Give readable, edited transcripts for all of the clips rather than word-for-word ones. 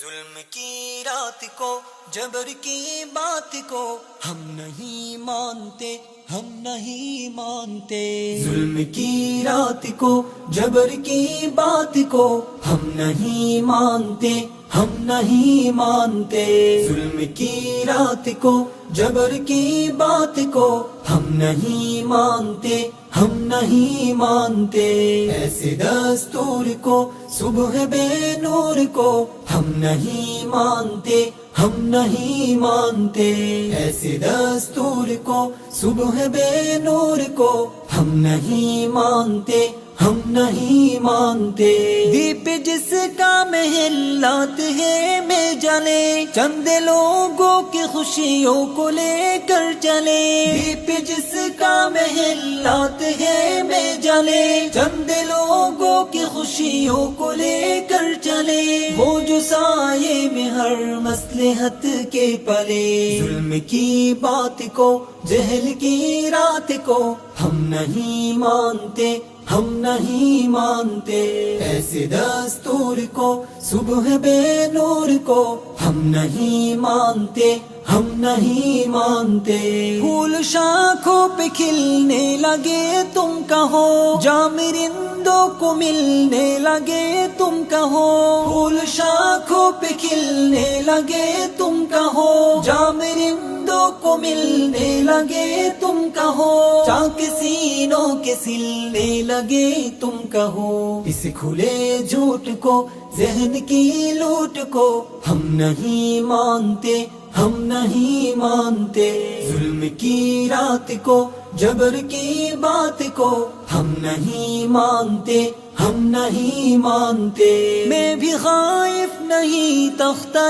ظلم کی رات کو، جبر کی بات کو ہم نہیں مانتے، ہم نہیں مانتے۔ ظلم کی رات کو، جبر کی بات کو ہم نہیں مانتے، ہم نہیں مانتے۔ ظلم کی رات کو، جبر کی بات کو ہم نہیں مانتے، ہم نہیں مانتے۔ ایسے دستور کو، صبح بے نور کو ہم نہیں مانتے، ہم نہیں مانتے۔ ایسے دستور کو، صبح بے نور کو ہم نہیں مانتے، ہم نہیں مانتے۔ دیپ جس کا محلات ہے میں جلے، چند لوگوں کی خوشیوں کو لے کر چلے۔ دیپ جس کا محلات ہے میں جلے، چند لوگوں کی خوشیوں کو لے کر چلے۔ وہ جو سائے میں ہر مصلحت کے پلے۔ ظلم کی بات کو، جہل کی رات کو ہم نہیں مانتے، ہم نہیں مانتے۔ ایسے دستور کو، صبح بے نور کو ہم نہیں مانتے، ہم نہیں مانتے۔ پھول شاخوں پہ کھلنے لگے تم کہو، جام رندوں کو ملنے لگے تم کہو۔ پھول شاخوں پہ کھلنے لگے تم کہو، جام رندوں کو ملنے لگے تم کہو۔ چاک سینوں کے سلنے لگے تم کہو۔ اس کھلے جھوٹ کو، ذہن کی لوٹ کو ہم نہیں مانتے، ہم نہیں مانتے۔ ظلم کی رات کو، جبر کی بات کو ہم نہیں مانتے، ہم نہیں مانتے۔ میں بھی خائف نہیں تختہ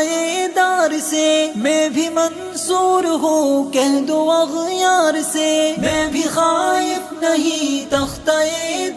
دار سے، میں بھی منصور ہوں کہہ دو اغیار سے۔ میں بھی خائف نہیں تختہ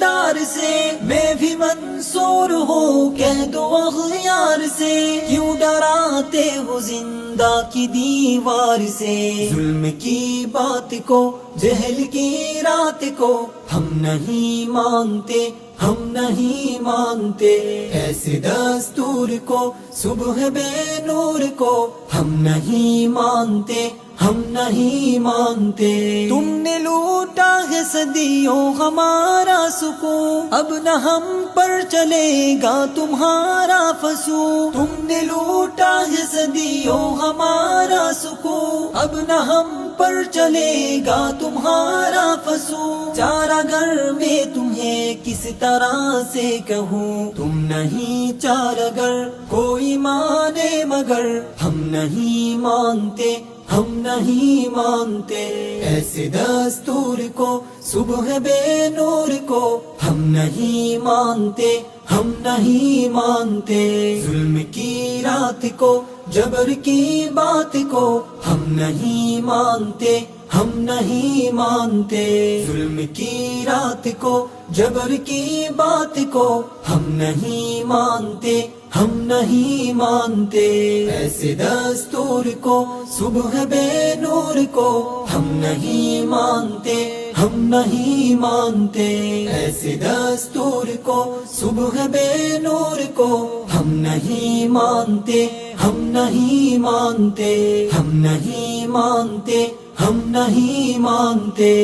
دار سے، میں بھی منصور ہوں کہہ دو اغیار سے۔ کیوں ڈراتے ہو زندہ کی دیوار سے؟ ظلم کی بات کو، جہل کی رات کو ہم نہیں مانتے، ہم نہیں مانتے۔ ایسے دستور کو، صبح بے نور کو ہم نہیں مانتے، ہم نہیں مانتے۔ تم نے لوٹا ہے صدیوں ہمارا سکون، اب نہ ہم پر چلے گا تمہارا فسون۔ تم نے لوٹا ہے صدیوں ہمارا سکون، اب نہ ہم پر چلے گا تمہارا فسون۔ چارہ گھر میں تمہیں کس طرح سے کہوں، تم نہیں چارہ گھر کوئی مانے مگر ہم نہیں مانتے، ہم نہیں مانتے۔ ایسے دستور کو، صبح بے نور کو ہم نہیں مانتے، ہم نہیں مانتے۔ ظلم کی رات کو، جبر کی بات کو ہم نہیں مانتے، ہم نہیں مانتے۔ ظلم کی رات کو، جبر کی بات کو ہم نہیں مانتے، ہم نہیں مانتے۔ ایسے دستور کو، صبح بے نور کو ہم نہیں مانتے، ہم نہیں مانتے۔ ایسے دستور کو، صبح بے نور کو ہم نہیں مانتے، ہم نہیں مانتے، ہم نہیں مانتے، ہم نہیں مانتے۔